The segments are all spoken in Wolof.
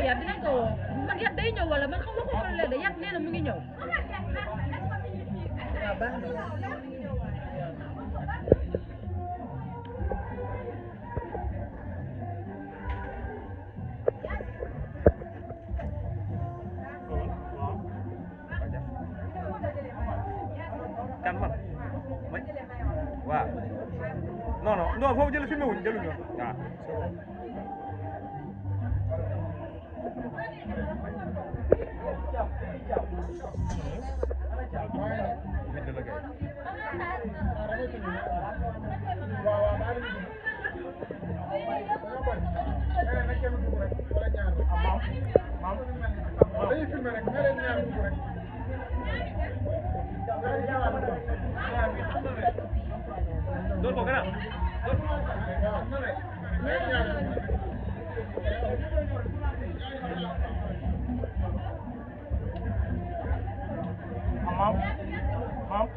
yat dinañ ko woo man yat day ñëw wala man xam nga ko leen de yat nee na mu ngi ñëw waaw baax na kan man waaw non non non foofu jël filmé wuñ jëluñu waaw Dor ko gana Mam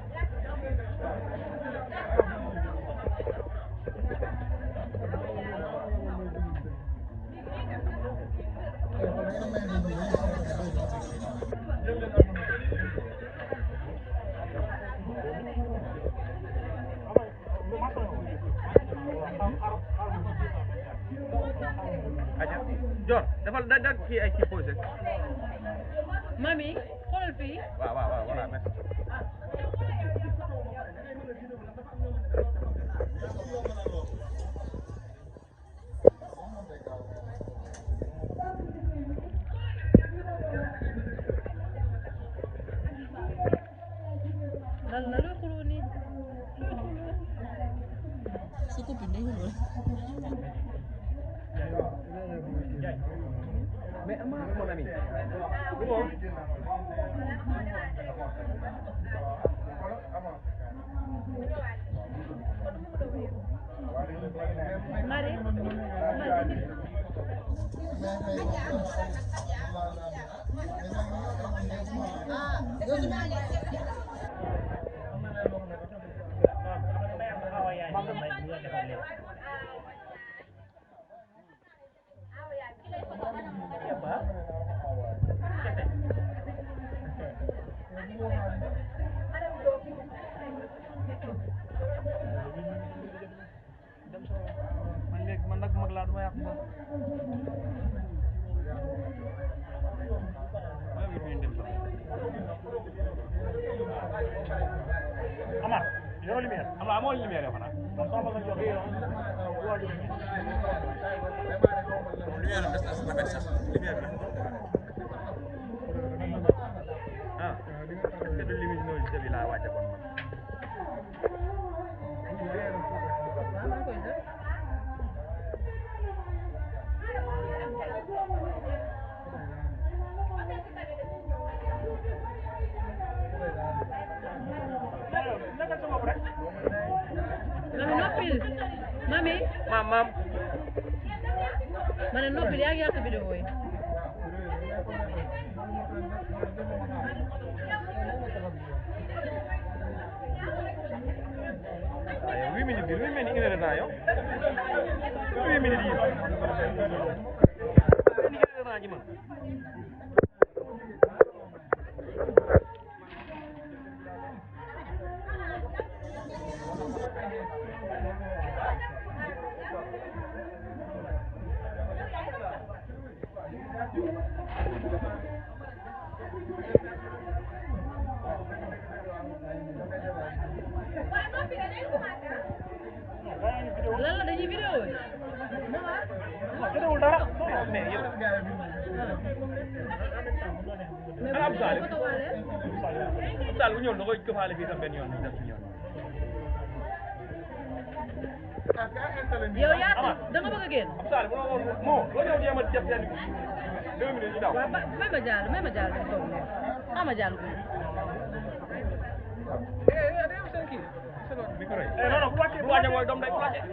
aja Jor defal da kii ay kii posé mami xoolal fii waaw voilà merci lan la luy xuloo nii su ko bindee xuloo mais ama mon ami bon mari man nag mag laa duma yàq moom Amar yow lumière am amoo lumière yow xanaa man sama bëgg jox yow lumière des na sama benn sax lumière ah est-ce que du luminosité bi laa wàcce kon mami noppil mami maam ma ne noppil yaa ngi yàq vidéo yi waaye 8 minutes bi lu mel ni une heure de temps yow 8 minutes yi une heure de temps ji man lan la dañuy vidéo jotewul dara mais yow ana Abdou Salim Abdou Salim bu ñëw na koy këfaale fii tam benn yoon def ci yoon yow yaa da nga bëgg a génn Abdou Salim moo loo ñëw jéem a def yenn 2 minutes ñu daw waaw may ma jàll dañ toog ne ma jàll ko micro yi non non bu wàccee mooy doom day bu wàccee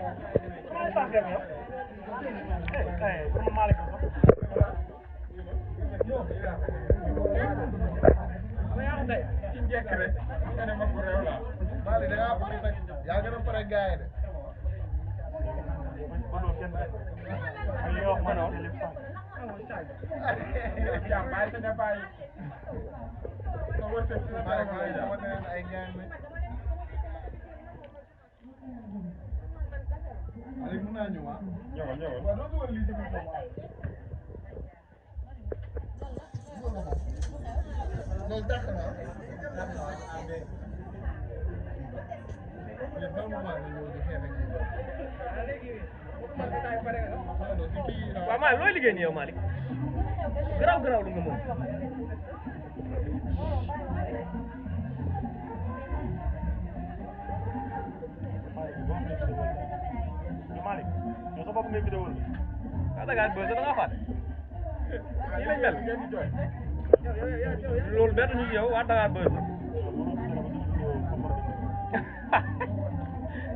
ci njëkk rek nga ne ma ko réew la Mali da ngaa pare nag yaa gën a pare gaay de Jàmbaay sa jàmbaay. Sa wërsëg sa jàmbaay ay ñaan. Allez, mën naa ñëw ah. Ñëwal. Waaw doo dugal lii ci biir foofu. Loolu dàq na. waaw Malick looy liggéey nii yow Malick garaaw lu nga moom Malick yow sa bopp ngay vidéo la da ngaa bëgg da ngaa fàtte nii lañ mel loolu benn ñu yow waa Dakar bëgg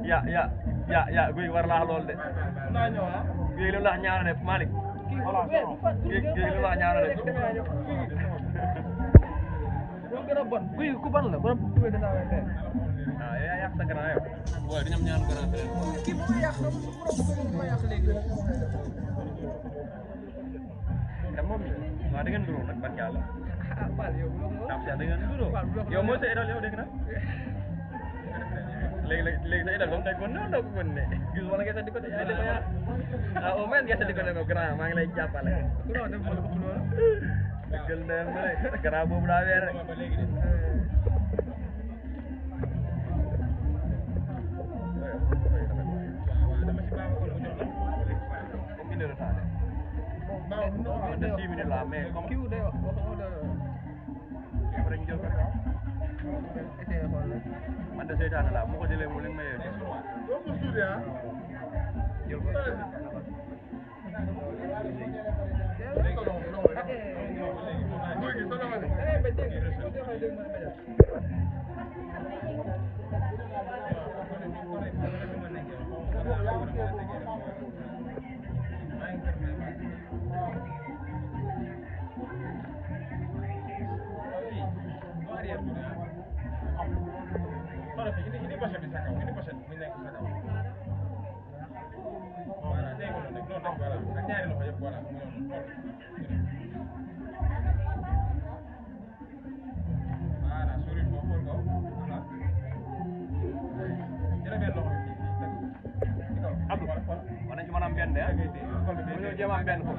ya guy war laax lool de guy lu laax ñaara def Malick guy lu laax ñaara def gën a bon guy ku ban la borom tuwe de sawe te ah yaa yàq sa grand yow waaye dañam ñaan grand frère kii bu yàq na borom ko yàq léegi da moom mi waaw da ngeen nduroo nag barke yàlla ah Fall yow da ngeen nduroo yow mooy sa idole yow dégg na léegi sa idole ba mu nekkoon noonu doo ko mën ne gis wala nga seeti ko de ay yaa ah au moins nga seeti ko ne ko grand maa ngi lay jàppale ku no def wala ko loolu dëggal na ma rek grand boobu daa weer rek de 6 minutes là mais comme kiw day wax après ñu jël ko man de seytaane la mu ko jëlee mu leen mayee jël ko ini pasal di sakau, ini pasal minyak sakau. Mana ni kalau nak nak bala, nak nyari loh ayam bala. Mana suri bopor kau? Jadi biar loh. Abdou mana cuma ambian deh ñu jëm ambian ko